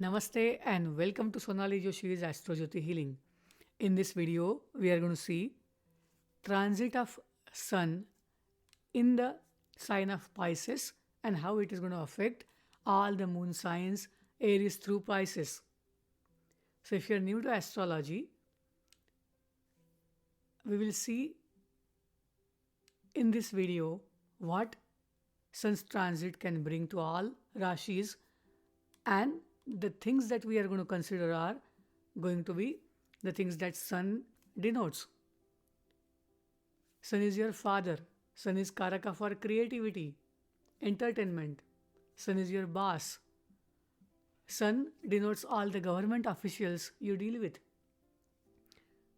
Namaste and welcome to Sonali Joshi's Astrojyoti Healing. In this video, we are going to see transit of Sun in the sign of Pisces and how it is going to affect all the moon signs, Aries through Pisces. So, if you are new to astrology, we will see in this video what Sun's transit can bring to all Rashis, and the things that we are going to consider are going to be the things that Sun denotes. Sun is your father. Sun is Karaka for creativity, entertainment. Sun is your boss. Sun denotes all the government officials you deal with.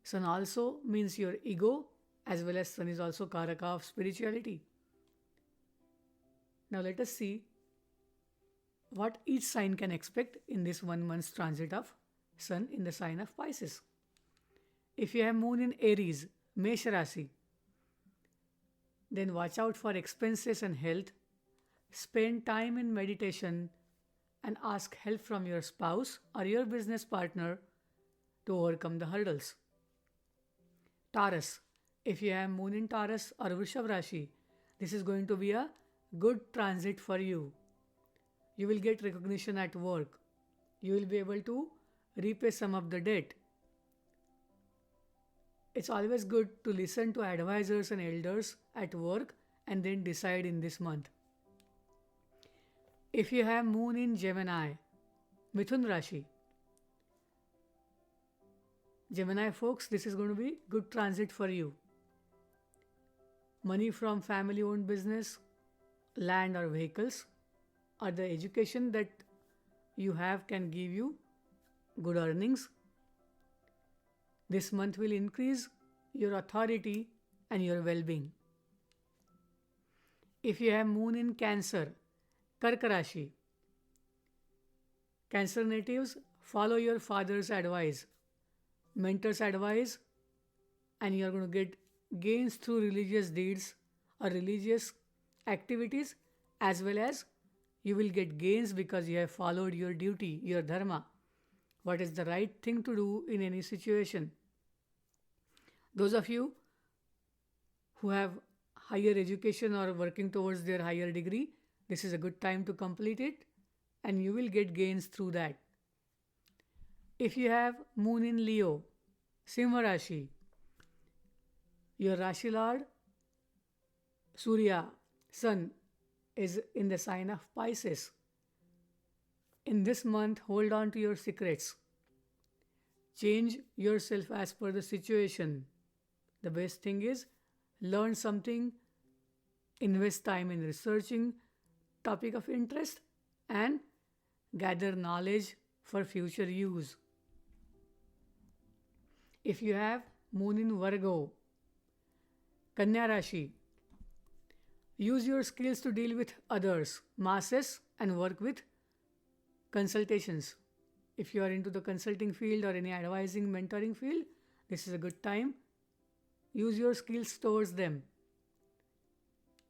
Sun also means your ego, as well as Sun is also Karaka of spirituality. Now let us see what each sign can expect in this 1 month's transit of Sun in the sign of Pisces. If you have Moon in Aries, Mesha Rasi, then watch out for expenses and health. Spend time in meditation and ask help from your spouse or your business partner to overcome the hurdles. Taurus, if you have Moon in Taurus or Vrishabh Rashi, this is going to be a good transit for you. You will get recognition at work. You will be able to repay some of the debt. It's always good to listen to advisors and elders at work and then decide in this month. If you have Moon in Gemini, Mithun Rashi, Gemini folks, this is going to be good transit for you. Money from family owned business, land or vehicles, or the education that you have can give you good earnings. This month will increase your authority and your well being. If you have Moon in Cancer, Karka Rashi, Cancer natives, follow your father's advice, mentor's advice, and you are going to get gains through religious deeds or religious activities, as well as you will get gains because you have followed your duty, your dharma, what is the right thing to do in any situation. Those of you who have higher education or working towards their higher degree, this is a good time to complete it and you will get gains through that. If you have Moon in Leo, Simha Rashi, your Rashi Lord, Surya, Sun, is in the sign of Pisces. In this month, hold on to your secrets. Change yourself as per the situation. The best thing is learn something, invest time in researching topic of interest, and gather knowledge for future use. If you have Moon in Virgo, Kanya Rashi, use your skills to deal with others, masses, and work with consultations. If you are into the consulting field or any advising, mentoring field, this is a good time. Use your skills towards them.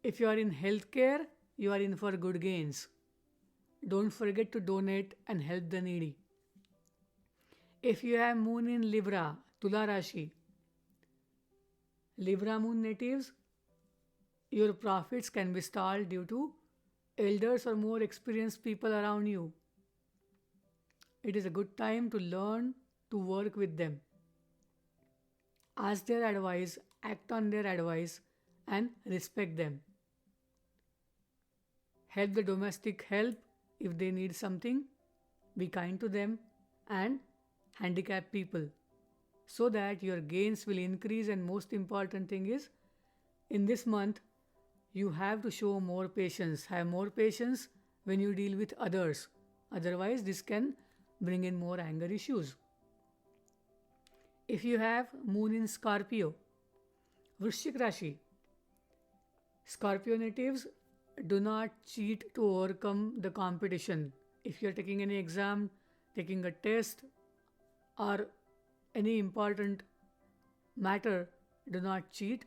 If you are in healthcare, you are in for good gains. Don't forget to donate and help the needy. If you have Moon in Libra, Tula Rashi, Libra Moon natives, your profits can be stalled due to elders or more experienced people around you. It is a good time to learn to work with them. Ask their advice, act on their advice, and respect them. Help the domestic help if they need something. Be kind to them and handicap people so that your gains will increase. And most important thing is, in this month, you have to show more patience. Have more patience when you deal with others. Otherwise, this can bring in more anger issues. If you have Moon in Scorpio, Vrishchik Rashi, Scorpio natives, do not cheat to overcome the competition. If you are taking any exam, taking a test, or any important matter, do not cheat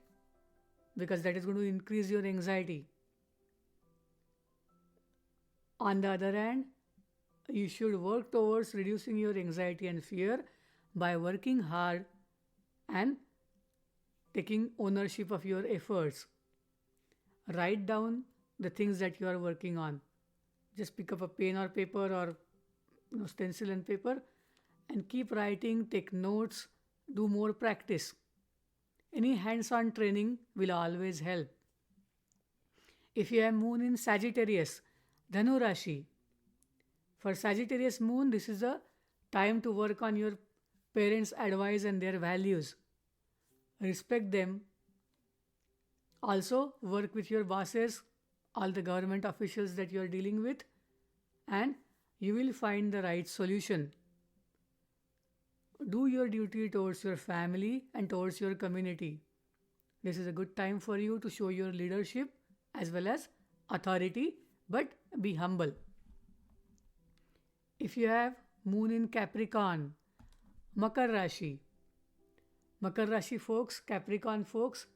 because that is going to increase your anxiety. On the other hand, you should work towards reducing your anxiety and fear by working hard and taking ownership of your efforts. Write down the things that you are working on. Just pick up a pen or paper or stencil and paper and keep writing, take notes, do more practice. Any hands on training will always help. If you have moon in Sagittarius, Dhanu Rashi, for Sagittarius moon, this is a time to work on your parents' advice and their values. Respect them. Also, work with your bosses, all the government officials that you are dealing with, and you will find the right solution. Do your duty towards your family and towards your community. This is a good time for you to show your leadership as well as authority, but be humble. If you have moon in Capricorn, Makar Rashi, Makar Rashi folks, Capricorn folks,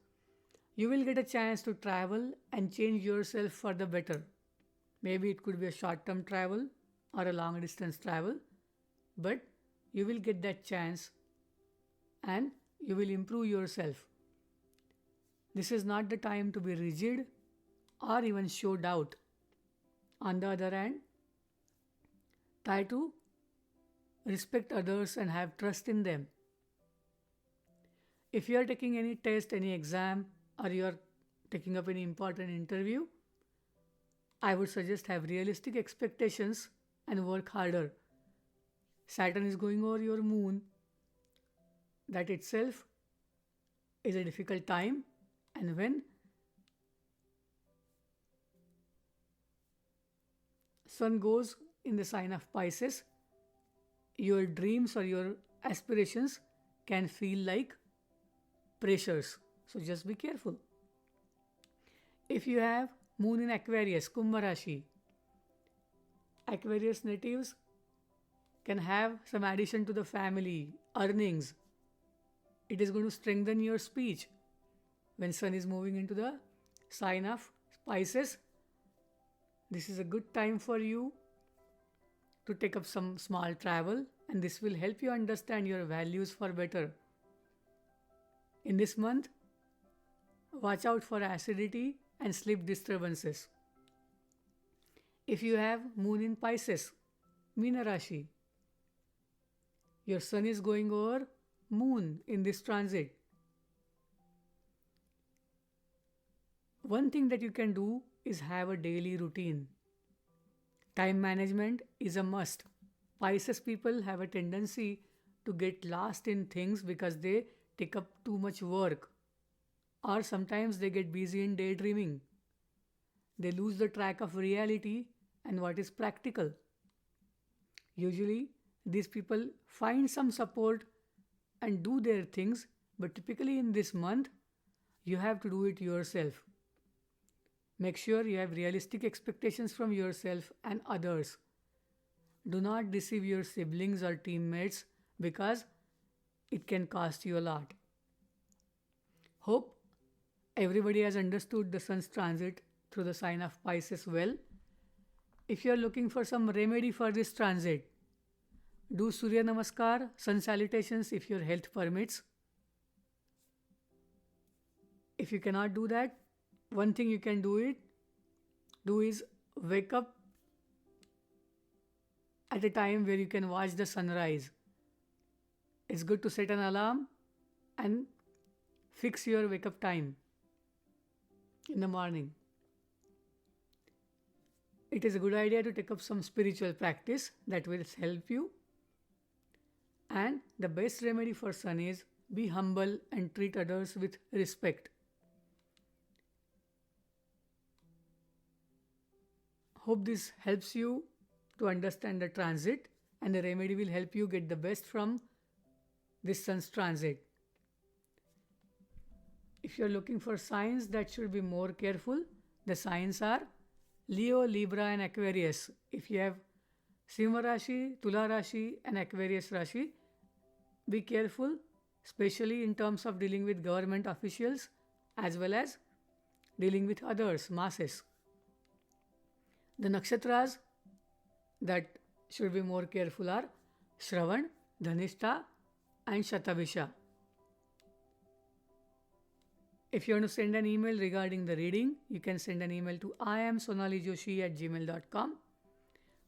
you will get a chance to travel and change yourself for the better. Maybe it could be a short term travel or a long distance travel, but you will get that chance and you will improve yourself. This is not the time to be rigid or even show doubt. On the other hand, try to respect others and have trust in them. If you are taking any test, any exam, or you are taking up any important interview, I would suggest have realistic expectations and work harder. Saturn is going over your moon. That itself is a difficult time, and when Sun goes in the sign of Pisces, your dreams or your aspirations can feel like pressures. So just be careful. If you have moon in Aquarius, Kumbh Rashi, Aquarius natives can have some addition to the family, earnings. It is going to strengthen your speech. When Sun is moving into the sign of Pisces, this is a good time for you to take up some small travel, and this will help you understand your values for better. In this month, watch out for acidity and sleep disturbances. If you have moon in Pisces, Meena Rashi, your sun is going over moon in this transit. One thing that you can do is have a daily routine. Time management is a must. Pisces people have a tendency to get lost in things because they take up too much work, or sometimes they get busy in daydreaming. They lose the track of reality and what is practical. Usually, these people find some support and do their things, but typically in this month, you have to do it yourself. Make sure you have realistic expectations from yourself and others. Do not deceive your siblings or teammates because it can cost you a lot. Hope everybody has understood the sun's transit through the sign of Pisces well. If you are looking for some remedy for this transit, do Surya Namaskar, sun salutations if your health permits. If you cannot do that, one thing you can do is wake up at a time where you can watch the sunrise. It's good to set an alarm and fix your wake up time in the morning. It is a good idea to take up some spiritual practice that will help you. And the best remedy for sun is be humble and treat others with respect. Hope this helps you to understand the transit, and the remedy will help you get the best from this sun's transit. If you are looking for signs that should be more careful, the signs are Leo, Libra, and Aquarius. If you have Simha Rashi, Tula Rashi, and Aquarius Rashi, be careful, especially in terms of dealing with government officials as well as dealing with others, masses. The nakshatras that should be more careful are Shravan, Dhanishta, and Shatabisha. If you want to send an email regarding the reading, you can send an email to iamsonalijoshi@gmail.com.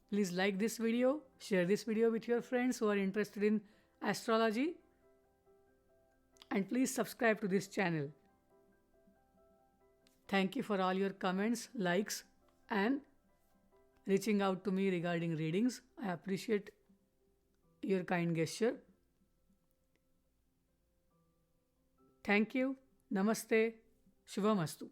Please like this video, share this video with your friends who are interested in astrology, and please subscribe to this channel. Thank you for all your comments, likes, and reaching out to me regarding readings. I appreciate your kind gesture. Thank you. Namaste. Shubhamastu.